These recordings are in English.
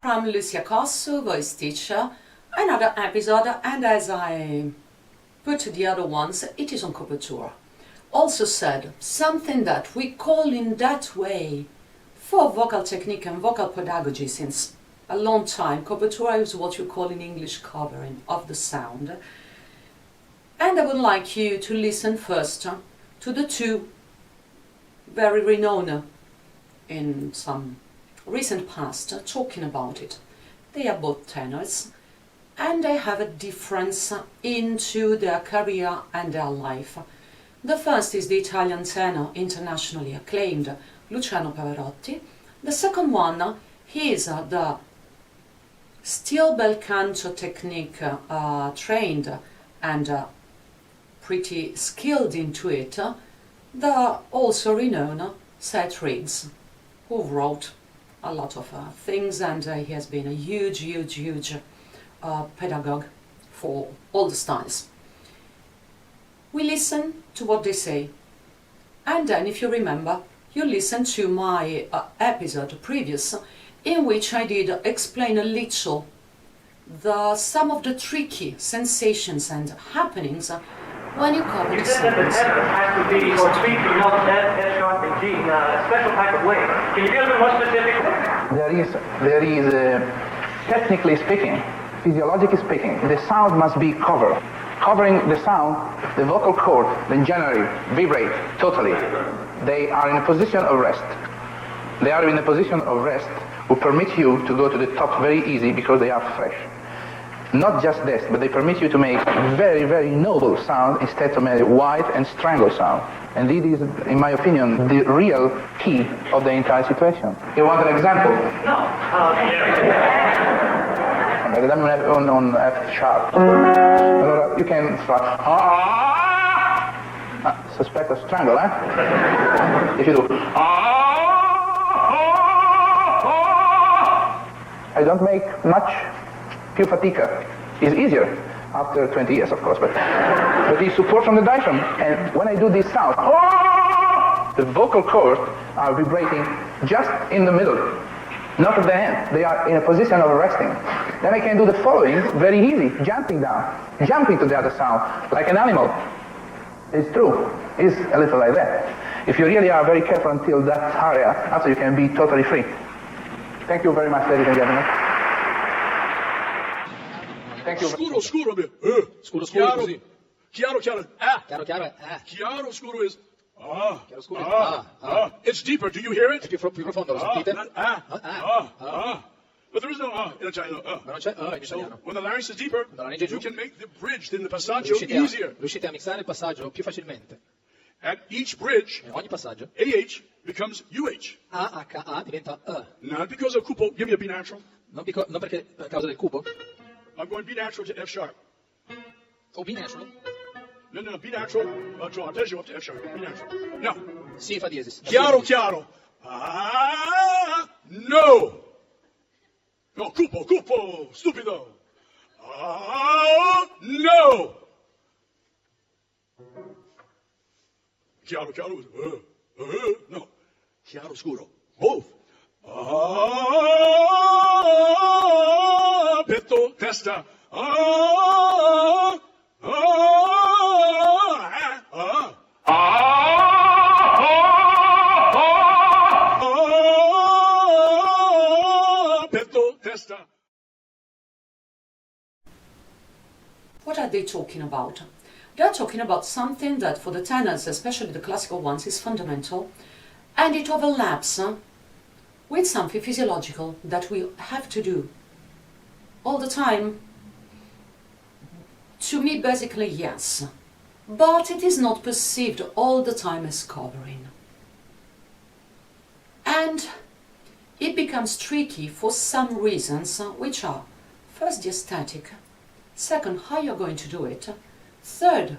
I'm Lucia Cossu, voice teacher, another episode, and as I put the other ones, it is on Copertura. Also said, something that we call in that way for vocal technique and vocal pedagogy since a long time. Copertura is what you call in English covering of the sound. And I would like you to listen first to the two very renowned in some recent past talking about it. They are both tenors and they have a difference into their career and their life. The first is the Italian tenor internationally acclaimed Luciano Pavarotti. The second one is the still bel canto technique trained and pretty skilled into it, the also renowned Seth, who wrote a lot of things, and he has been a huge pedagogue for all the styles. We listen to what they say, and then, if you remember, you listen to my episode previous, in which I did explain a little some of the tricky sensations and happenings when you cover the sounds. You said that the tenor has to be, or speak in notes F sharp and G in a special type of way. Can you be a little bit more specific? There is technically speaking, physiologically speaking, the sound must be covered. Covering the sound, the vocal cord then generally vibrate totally. They are in a position of rest. They are in a position of rest who permit you to go to the top very easy because they are fresh. Not just this, but they permit you to make very noble sound instead of a wide and strangled sound. And this is, in my opinion, the real key of the entire situation. You want an example? No. On F sharp. You can start. Suspect a strangle, eh? If you do. I don't make much più fatica. It's easier after 20 years, of course, but the support from the diaphragm. And when I do this sound, the vocal cords are vibrating just in the middle, not at the end. They are in a position of resting. Then I can do the following very easy, jumping down, jumping to the other sound, like an animal. It's true. It's a little like that. If you really are very careful until that area, after you can be totally free. Thank you very much, ladies and gentlemen. Thank you. Scuro, scuro, Scuro, chiaro, così. chiaro, Chiaro, chiaro, chiaro, scuro is Chiaro, scuro, It's deeper. Do you hear it? È più profondo, lo sentite? Not But there is no in Italian. Ma non c'è in So italiano. when the larynx is deeper, Quando la laringe è you giù, can make the bridge in the passaggio easier. riuscite a mixare il passaggio più facilmente. At each bridge, E ogni passaggio, AH becomes UH. AHA diventa E. Not because of cupo. Give me a B natural. Non perché per causa del cubo, I'm going B natural to F sharp. o B natural, No, B natural. Draw arpeggio up to F sharp. B natural. Now, si fa diesis. chiaro, chiaro. No. No, cupo, stupido. No. Chiaro, is no. Chiaro, scuro. Both. Petto, testa. Petto, testa. What are they talking about? They're talking about something that for the tenors, especially the classical ones, is fundamental, and it overlaps with something physiological that we have to do all the time. To me, basically, yes, but it is not perceived all the time as covering. And it becomes tricky for some reasons, which are, first, the aesthetic, second, how you're going to do it, third,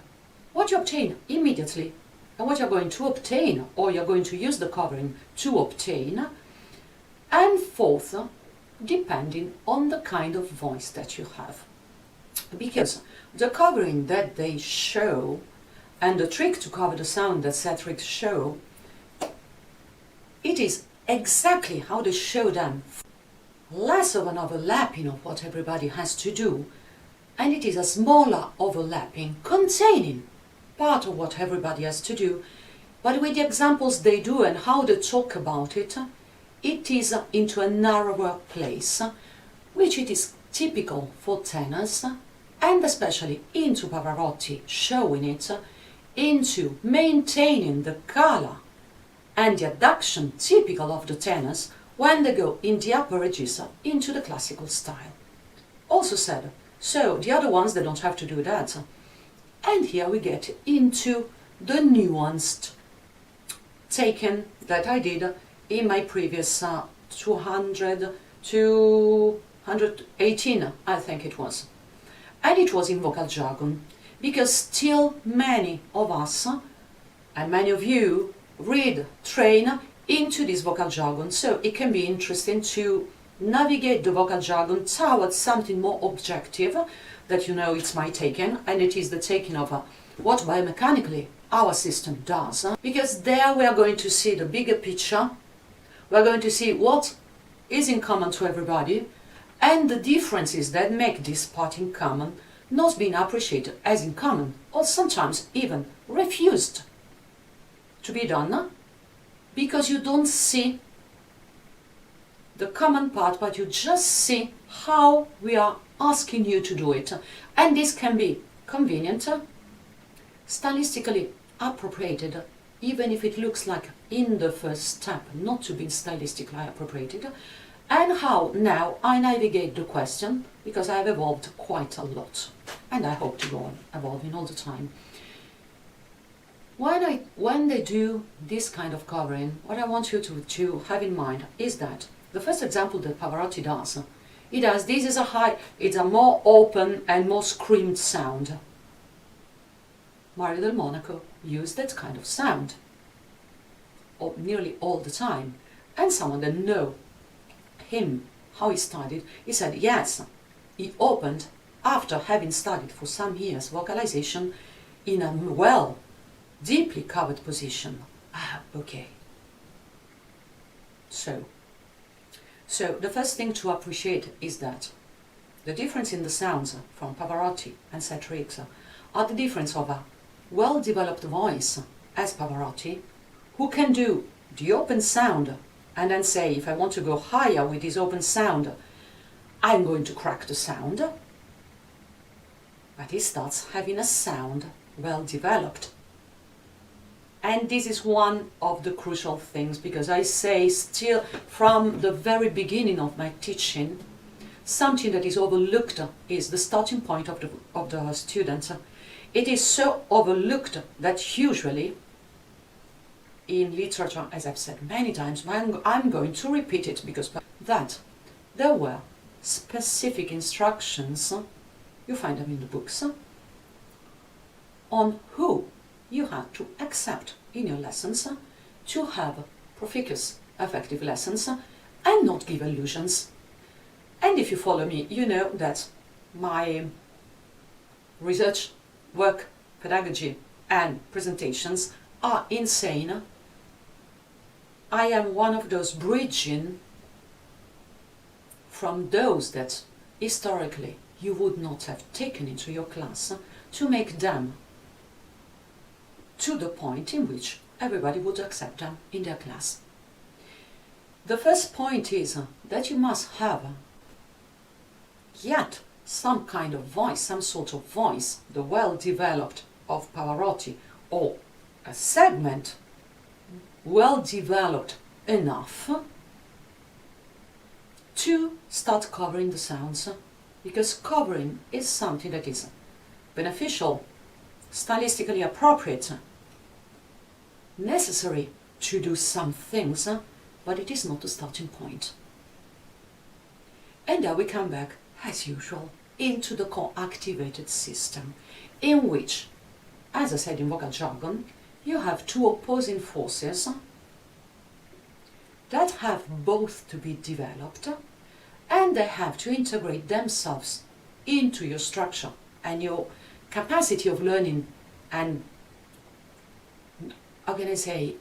what you obtain immediately, and what you're going to obtain, or you're going to use the covering to obtain, and fourth, depending on the kind of voice that you have. Because the covering that they show, and the trick to cover the sound that Seth show, it is exactly how they show them less of an overlapping of what everybody has to do, and it is a smaller overlapping containing part of what everybody has to do, but with the examples they do and how they talk about it, it is into a narrower place, which it is typical for tenors, and especially into Pavarotti, showing it into maintaining the color and the adduction typical of the tenors when they go in the upper register into the classical style. Also said, so the other ones, they don't have to do that. And here we get into the nuanced taken that I did in my previous 218, I think it was. And it was in vocal jargon, because still many of us, and many of you, read, train into this vocal jargon, so it can be interesting to navigate the vocal jargon towards something more objective, that you know it's my taken, and it is the taking of what biomechanically our system does, because there we are going to see the bigger picture, we are going to see what is in common to everybody, and the differences that make this part in common not being appreciated as in common, or sometimes even refused to be done, because you don't see the common part, but you just see how we are asking you to do it. And this can be convenient, stylistically appropriated, even if it looks like in the first step not to be stylistically appropriated, and how now I navigate the question, because I have evolved quite a lot, and I hope to go on evolving all the time. When they do this kind of covering, what I want you to have in mind is that the first example that Pavarotti does, this is it's a more open and more screamed sound. Mario del Monaco used that kind of sound nearly all the time, and someone that know him, how he studied, he said yes, he opened after having studied for some years vocalization in a deeply covered position. Okay. So the first thing to appreciate is that the difference in the sounds from Pavarotti and Seth are the difference of a well-developed voice as Pavarotti, who can do the open sound and then say, if I want to go higher with this open sound, I'm going to crack the sound. But he starts having a sound well developed. And this is one of the crucial things, because I say still from the very beginning of my teaching, something that is overlooked is the starting point of the student. It is so overlooked that usually in literature, as I've said many times, I'm going to repeat it, because that there were specific instructions, you find them in the books, on who you had to accept in your lessons to have proficient, effective lessons and not give illusions. And if you follow me, you know that my research work, pedagogy and presentations are insane. I am one of those bridging from those that historically you would not have taken into your class to make them to the point in which everybody would accept them in their class. The first point is that you must have yet some kind of voice, some sort of voice, the well-developed of Pavarotti, or a segment well-developed enough to start covering the sounds, because covering is something that is beneficial, stylistically appropriate, necessary to do some things, but it is not the starting point. And there we come back, as usual, into the co-activated system, in which, as I said in vocal jargon, you have two opposing forces that have both to be developed, and they have to integrate themselves into your structure and your capacity of learning and, how can I say,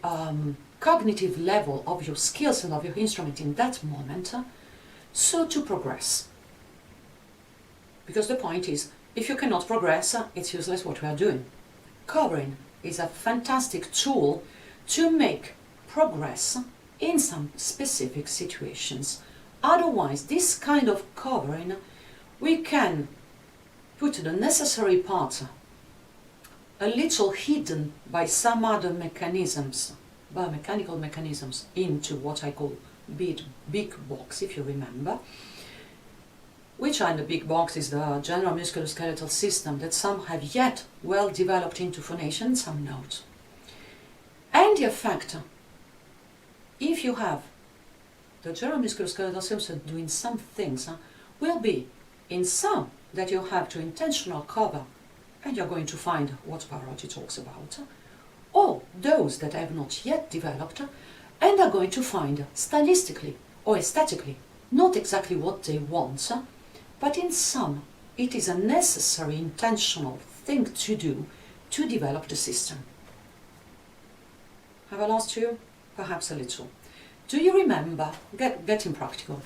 cognitive level of your skills and of your instrument in that moment, so to progress. Because the point is, if you cannot progress, it's useless what we are doing. Covering is a fantastic tool to make progress in some specific situations. Otherwise, this kind of covering, we can put the necessary parts a little hidden by some other mechanisms, biomechanical mechanisms, into what I call big box, if you remember. Which are the big box is the general musculoskeletal system that some have yet well developed into phonation, some not. And the effect, if you have the general musculoskeletal system doing some things, will be in some that you have to intentional cover, and you're going to find what Pavarotti talks about, or those that have not yet developed and are going to find stylistically or aesthetically not exactly what they want, but in some it is a necessary intentional thing to do to develop the system. Have I lost you? Perhaps a little. Do you remember, getting practical,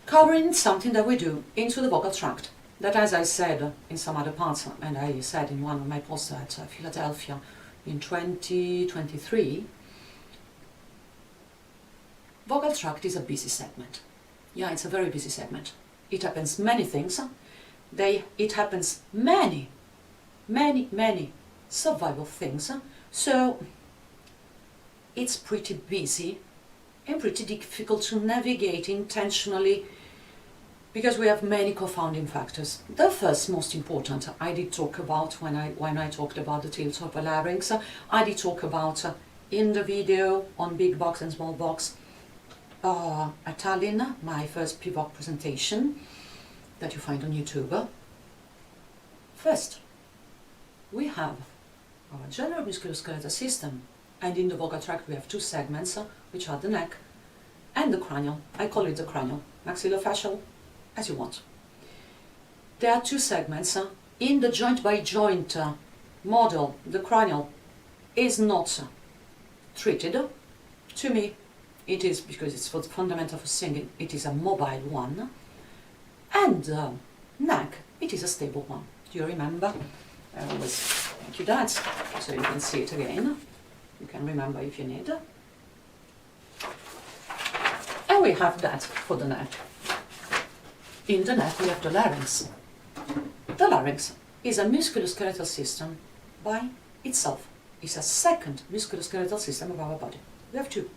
covering something that we do into the vocal tract, that, as I said in some other parts, and I said in one of my posts at Philadelphia in 2023, vocal tract is a busy segment. Yeah, it's a very busy segment. It happens many things. It happens many survival things. So it's pretty busy and pretty difficult to navigate intentionally, because we have many confounding factors. The first most important I did talk about when I talked about the tilt of the larynx. I did talk about in the video on big box and small box at Tallinn, my first PEVoC presentation that you find on YouTube. First, we have our general musculoskeletal system, and in the vocal tract we have two segments, which are the neck and the cranial. I call it the cranial, maxillofacial, as you want. There are two segments. In the joint by joint model, the cranial is not treated. To me, it is, because it's fundamental for singing, it is a mobile one. And neck, it is a stable one. Do you remember? I always thank you that, so you can see it again. You can remember if you need. And we have that for the neck. In the neck we have the larynx. The larynx is a musculoskeletal system by itself. It's a second musculoskeletal system of our body. We have two.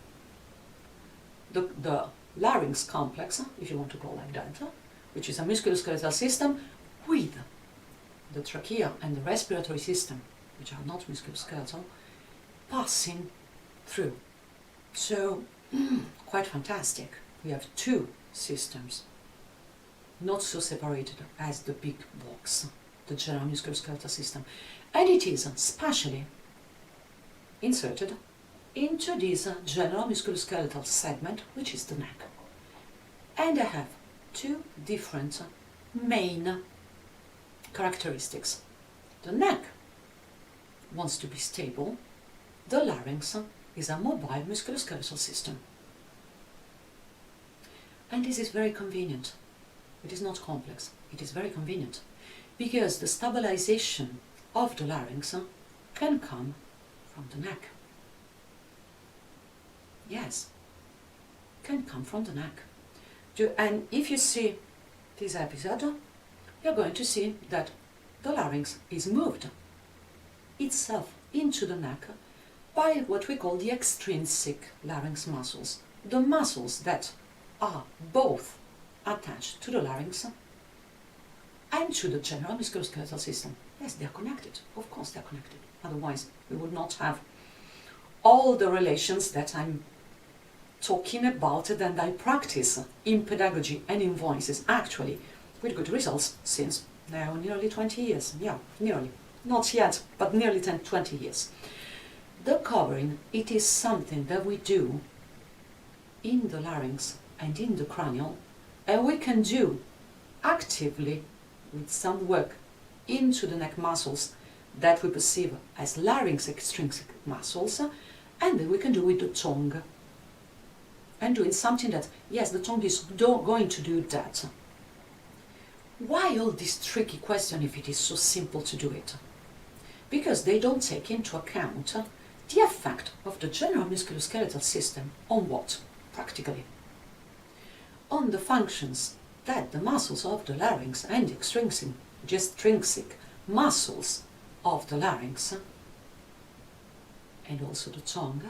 The larynx complex, if you want to call it like that, which is a musculoskeletal system with the trachea and the respiratory system, which are not musculoskeletal, passing through. So, quite fantastic. We have two systems, not so separated as the big box, the general musculoskeletal system. And it is spatially inserted into this general musculoskeletal segment, which is the neck. And I have two different main characteristics. The neck wants to be stable. The larynx is a mobile musculoskeletal system. And this is very convenient. It is not complex. It is very convenient, because the stabilization of the larynx can come from the neck. Yes, can come from the neck. And if you see this episode, you're going to see that the larynx is moved itself into the neck by what we call the extrinsic larynx muscles, the muscles that are both attached to the larynx and to the general musculoskeletal system. Yes, they are connected. Of course they are connected. Otherwise, we would not have all the relations that I'm talking about and I practice in pedagogy and in voices, actually, with good results since now nearly 20 years. Yeah, nearly. Not yet, but nearly 20 years. The covering, it is something that we do in the larynx and in the cranial, and we can do actively with some work into the neck muscles that we perceive as larynx extrinsic muscles, and then we can do with the tongue. and doing something that, yes, the tongue is going to do that. Why all this tricky question if it is so simple to do it? Because they don't take into account the effect of the general musculoskeletal system on what, practically? On the functions that the muscles of the larynx and the extrinsic muscles of the larynx and also the tongue,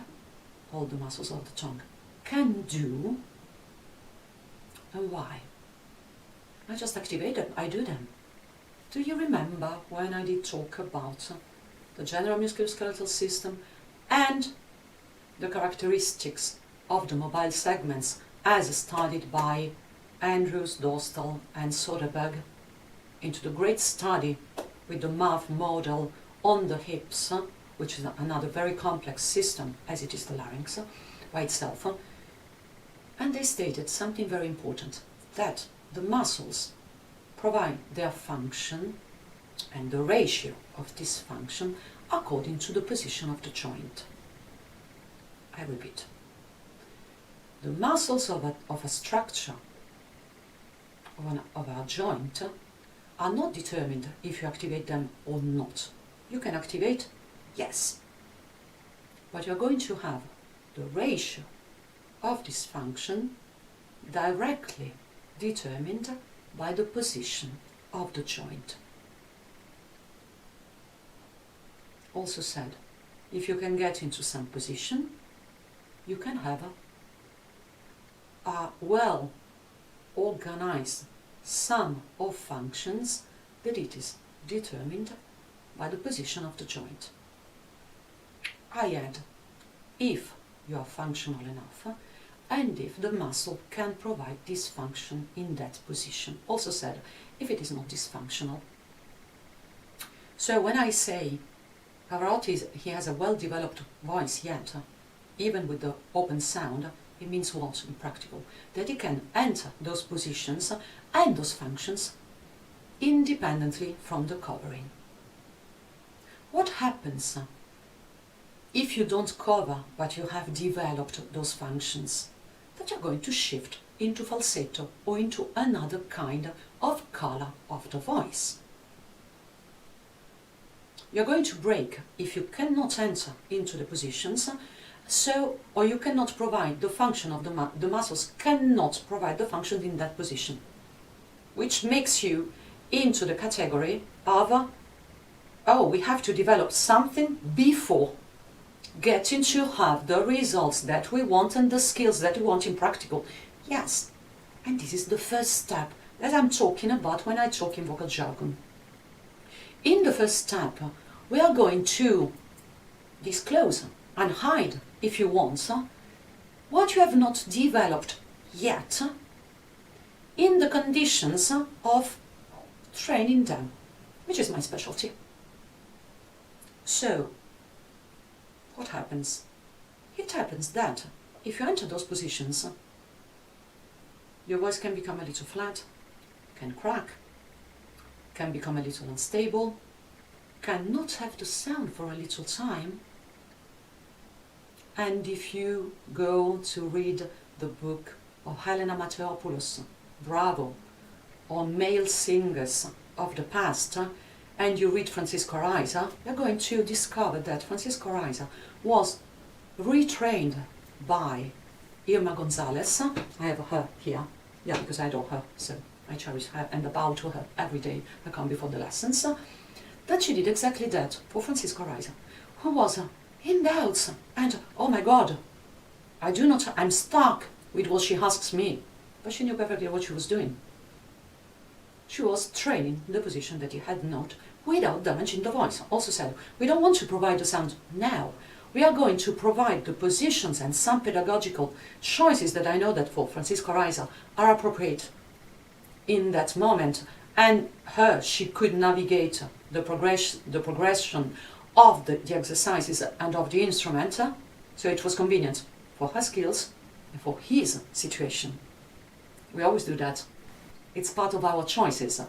all the muscles of the tongue, can do, and why? I just activate them, I do them. Do you remember when I did talk about the general musculoskeletal system and the characteristics of the mobile segments as studied by Andrews, Dostal and Soderberg into the great study with the mouth model on the hips, which is another very complex system as it is the larynx by itself. And they stated something very important, that the muscles provide their function and the ratio of this function according to the position of the joint. I repeat, the muscles of a structure of a joint are not determined if you activate them or not. You can activate, yes, but you're going to have the ratio of this function directly determined by the position of the joint. Also said, if you can get into some position, you can have a well organized sum of functions that it is determined by the position of the joint. I add, if you are functional enough and if the muscle can provide this function in that position. Also said, if it is not dysfunctional. So when I say Pavarotti, he has a well-developed voice yet, even with the open sound, it means what in practical? That he can enter those positions and those functions independently from the covering. What happens if you don't cover but you have developed those functions? That you're going to shift into falsetto or into another kind of color of the voice. You're going to break if you cannot enter into the positions, or you cannot provide the function of the muscles cannot provide the function in that position, which makes you into the category of, oh, we have to develop something before getting to have the results that we want and the skills that we want in practical. Yes, and this is the first step that I'm talking about when I talk in vocal jargon. In the first step, we are going to disclose and hide, if you want, what you have not developed yet in the conditions of training them, which is my specialty. So, what happens? It happens that if you enter those positions, your voice can become a little flat, can crack, can become a little unstable, cannot have the sound for a little time. And if you go to read the book of Helena Matteopoulos, Bravo, on male singers of the past, and you read Francisco Araiza, you're going to discover that Francisco Araiza was retrained by Irma Gonzalez. I have her here, yeah, because I adore her, so I cherish her and bow to her every day I come before the lessons. That she did exactly that for Francisco Araiza, who was in doubts and, oh my God, I'm stuck with what she asks me. But she knew perfectly what she was doing. She was training the position that he had not without damaging the voice. Also said, we don't want to provide the sound now. We are going to provide the positions and some pedagogical choices that I know that for Francisco Araiza are appropriate in that moment. And she could navigate the progression of the exercises and of the instrument. So it was convenient for her skills and for his situation. We always do that. It's part of our choices.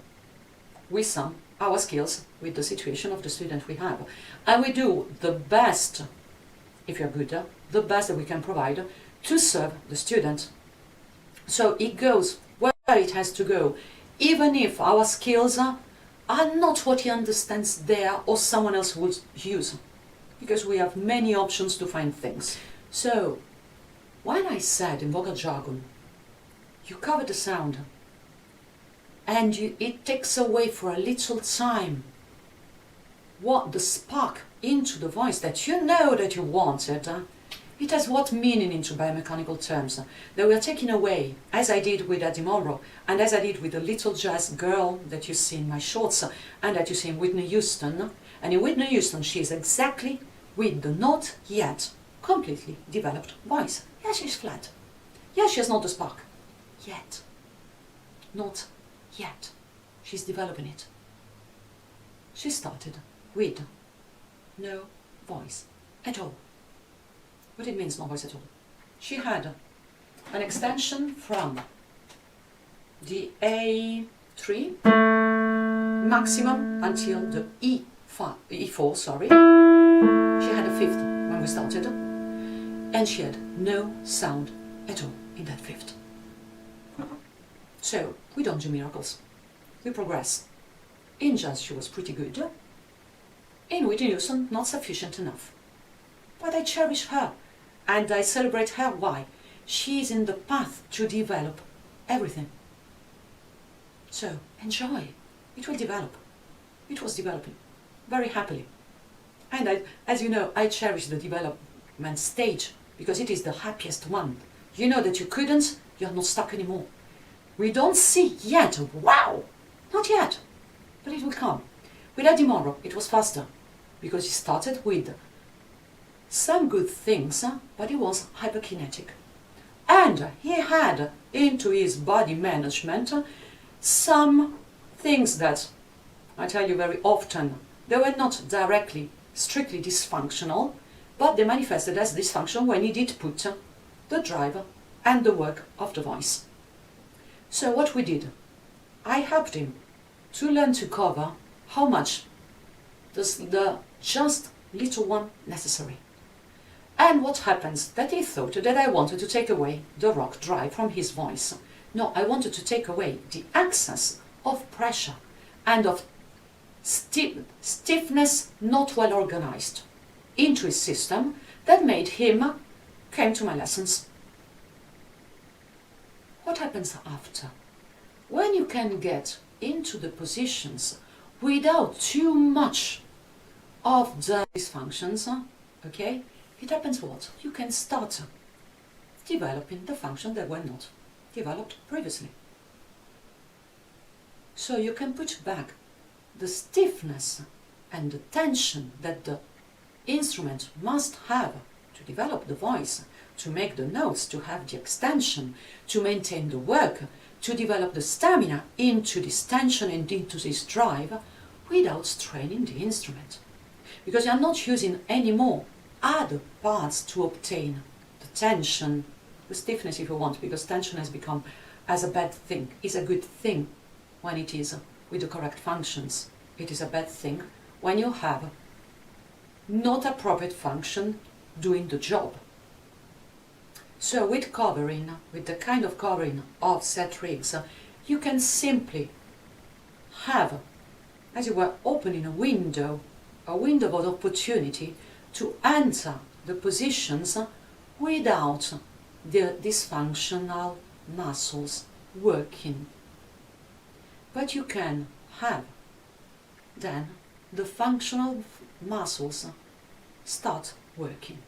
We sum our skills with the situation of the student we have. And we do the best, if you're good, the best that we can provide to serve the student. So it goes where it has to go, even if our skills are not what he understands there or someone else would use, because we have many options to find things. So when I said in vocal jargon, you cover the sound and it takes away for a little time what the spark into the voice that you know that you wanted, it has what meaning into biomechanical terms. That we are taking away, as I did with Eddie Monroe, and as I did with the little jazz girl that you see in my shorts, and that you see in Whitney Houston. And in Whitney Houston, she is exactly with the not yet completely developed voice. Yeah, she's flat. Yeah, she has not the spark. Yet. Not yet. She's developing it. She started with no voice at all. What it means, no voice at all. She had an extension from the A3 maximum until the E4, sorry. She had a fifth when we started, and she had no sound at all in that fifth. So, we don't do miracles. We progress. In jazz she was pretty good. In Whitney Houston, not sufficient enough. But I cherish her, and I celebrate her. Why? She is in the path to develop everything. So, enjoy. It will develop. It was developing, very happily. And as you know, I cherish the development stage, because it is the happiest one. You know that you couldn't, you're not stuck anymore. We don't see yet, wow! Not yet, but it will come. With Eddie Monroe, it was faster, because he started with some good things, but he was hyperkinetic. And he had into his body management some things that, I tell you very often, they were not directly, strictly dysfunctional, but they manifested as dysfunction when he did put the drive and the work of the voice. So what we did, I helped him to learn to cover how much does the just little one necessary. And what happens, that he thought that I wanted to take away the rock drive from his voice. No, I wanted to take away the excess of pressure and of stiffness not well organized into his system that made him came to my lessons. What happens after? When you can get into the positions without too much of the dysfunctions, okay, it happens what? You can start developing the functions that were not developed previously. So you can put back the stiffness and the tension that the instrument must have to develop the voice, to make the notes, to have the extension, to maintain the work, to develop the stamina into this tension and into this drive without straining the instrument. Because you are not using any more other parts to obtain the tension, the stiffness if you want, because tension has become as a bad thing. It's a good thing when it is with the correct functions. It is a bad thing when you have not appropriate function doing the job. So with covering, with the kind of covering of Seth rigs, you can simply have, as you were opening a window of opportunity to enter the positions without the dysfunctional muscles working. But you can have then the functional muscles start working.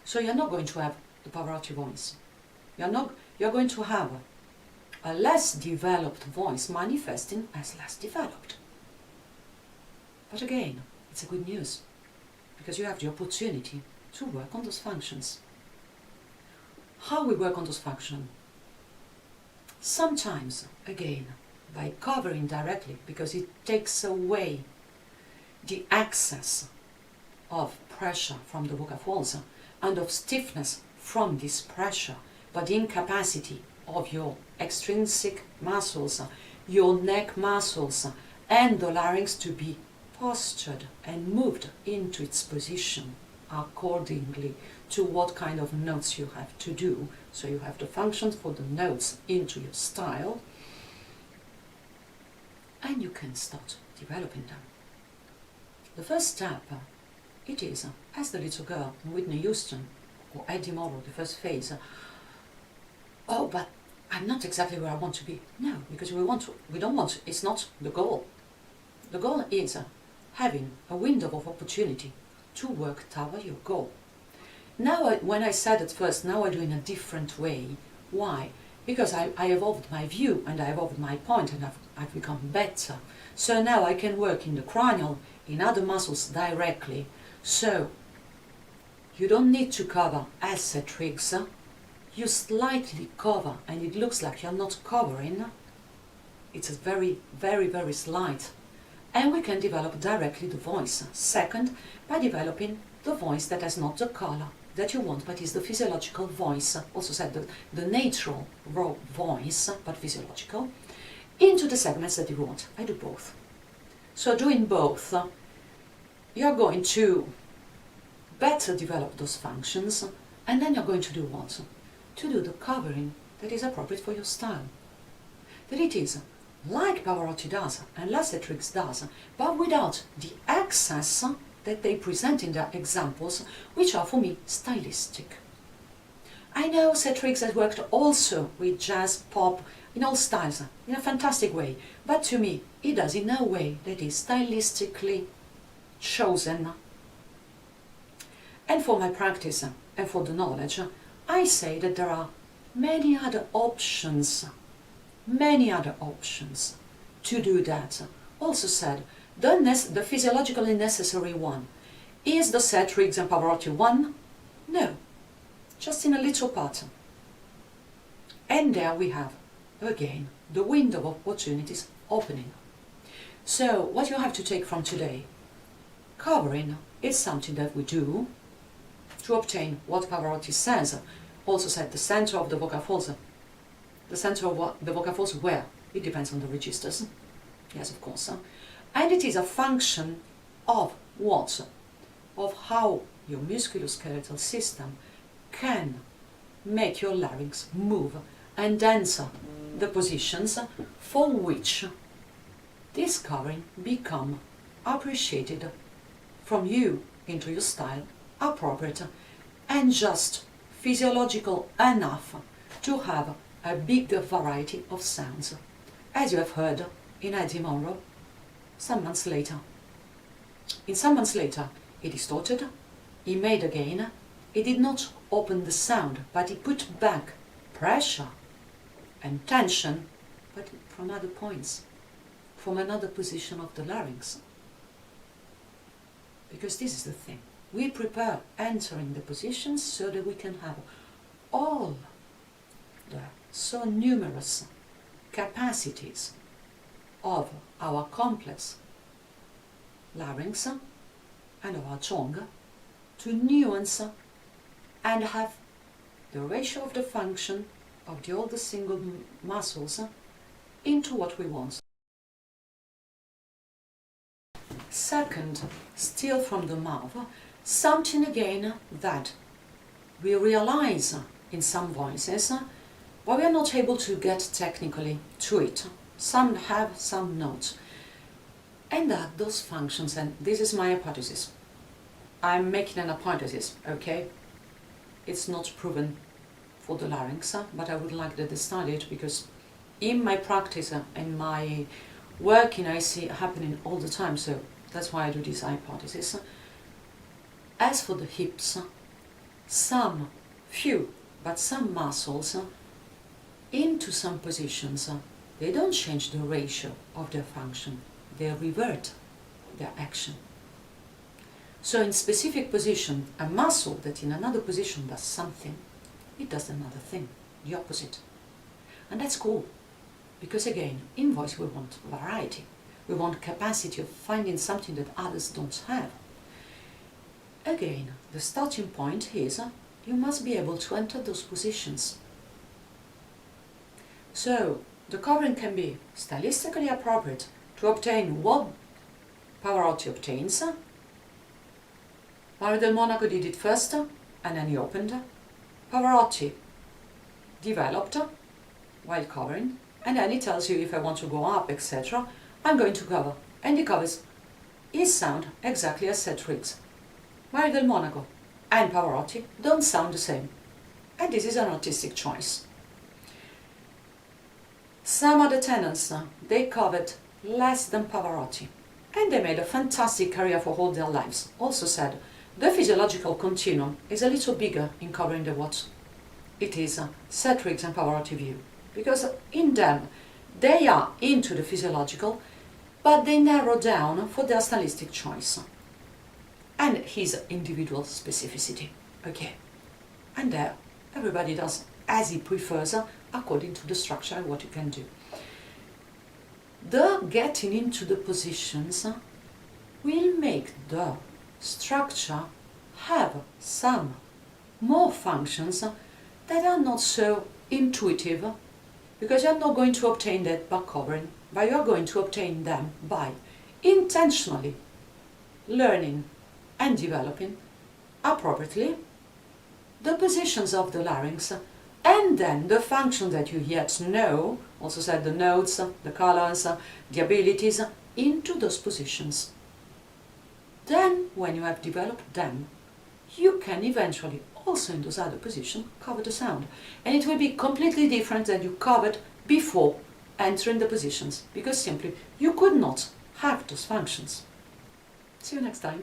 So you're not going to have the Pavarotti voice. You're going to have a less developed voice manifesting as less developed. But again, it's a good news, because you have the opportunity to work on those functions. How we work on those functions? Sometimes, again, by covering directly, because it takes away the excess of pressure from the vocal folds and of stiffness from this pressure, but the incapacity of your extrinsic muscles, your neck muscles, and the larynx to be postured and moved into its position. accordingly to what kind of notes you have to do. So you have the functions for the notes into your style, and you can start developing them. The first step, it is, as the little girl, Whitney Houston, or Eddie Morrow, the first phase, oh, but I'm not exactly where I want to be. No, because we don't want to, it's not the goal. The goal is having a window of opportunity to work toward your goal. Now, when I said it first, now I do in a different way. Why? Because I evolved my view and I evolved my point, and I've become better. So now I can work in the cranial, in other muscles directly. So you don't need to cover asset tricks. You slightly cover, and it looks like you're not covering. It's a very, very, very slight. And we can develop directly the voice. Second, by developing the voice that has not the color that you want, but is the physiological voice, also said the natural raw voice, but physiological, into the segments that you want. I do both. So doing both, you're going to better develop those functions, and then you're going to do what? To do the covering that is appropriate for your style. That it is like Pavarotti does and Lassetrix does, but without the excess that they present in their examples, which are for me stylistic. I know Cetrix has worked also with jazz, pop, in all styles, in a fantastic way, but to me it does in a way that is stylistically chosen. And for my practice and for the knowledge, I say that there are many other options to do that. Also said, the physiologically necessary one. Is the Cetrix and Pavarotti one? No, just in a little pattern. And there we have, again, the window of opportunities opening. So, what you have to take from today, covering is something that we do to obtain what Pavarotti says. Also said the center of the vocal folds. The center of what the vocal folds where? It depends on the registers. Yes, of course. And it is a function of what? Of how your musculoskeletal system can make your larynx move and answer the positions for which this covering become appreciated from you into your style, appropriate and just physiological enough to have a big variety of sounds, as you have heard in Eddie Monroe some months later. In some months later, he distorted, he made again, he did not open the sound, but he put back pressure and tension, but from other points, from another position of the larynx. Because this is the thing, we prepare entering the positions so that we can have all the so numerous capacities of our complex larynx and of our tongue to nuance and have the ratio of the function of all the single muscles into what we want. Second, still from the mouth, something again that we realize in some voices, but we are not able to get technically to it. Some have, some not. And that those functions, and this is my hypothesis. I'm making an hypothesis, okay? It's not proven for the larynx, but I would like to study it because in my practice and my working I see it happening all the time, so that's why I do this hypothesis. As for the hips, some muscles into some positions, they don't change the ratio of their function, they revert their action. So in specific position, a muscle that in another position does something, it does another thing, the opposite. And that's cool, because again, in voice we want variety. We want capacity of finding something that others don't have. Again, the starting point is you must be able to enter those positions. So, the covering can be stylistically appropriate to obtain what Pavarotti obtains, Mario del Monaco did it first, and then he opened. Pavarotti developed while covering, and then he tells you if I want to go up, etc., I'm going to cover. And he covers his sound exactly as Seth reads. Mario del Monaco and Pavarotti don't sound the same, and this is an artistic choice. Some other tenors, they covered less than Pavarotti, and they made a fantastic career for all their lives. Also said, the physiological continuum is a little bigger in covering the what it is Seth Riggs and Pavarotti view, because in them they are into the physiological, but they narrow down for their stylistic choice and his individual specificity. Okay, and there everybody does as he prefers according to the structure and what you can do. The getting into the positions will make the structure have some more functions that are not so intuitive, because you're not going to obtain that by covering, but you're going to obtain them by intentionally learning and developing appropriately the positions of the larynx, and then the function that you yet know, also said the notes, the colors, the abilities, into those positions. Then, when you have developed them, you can eventually also in those other positions cover the sound. And it will be completely different than you covered before entering the positions, because simply you could not have those functions. See you next time.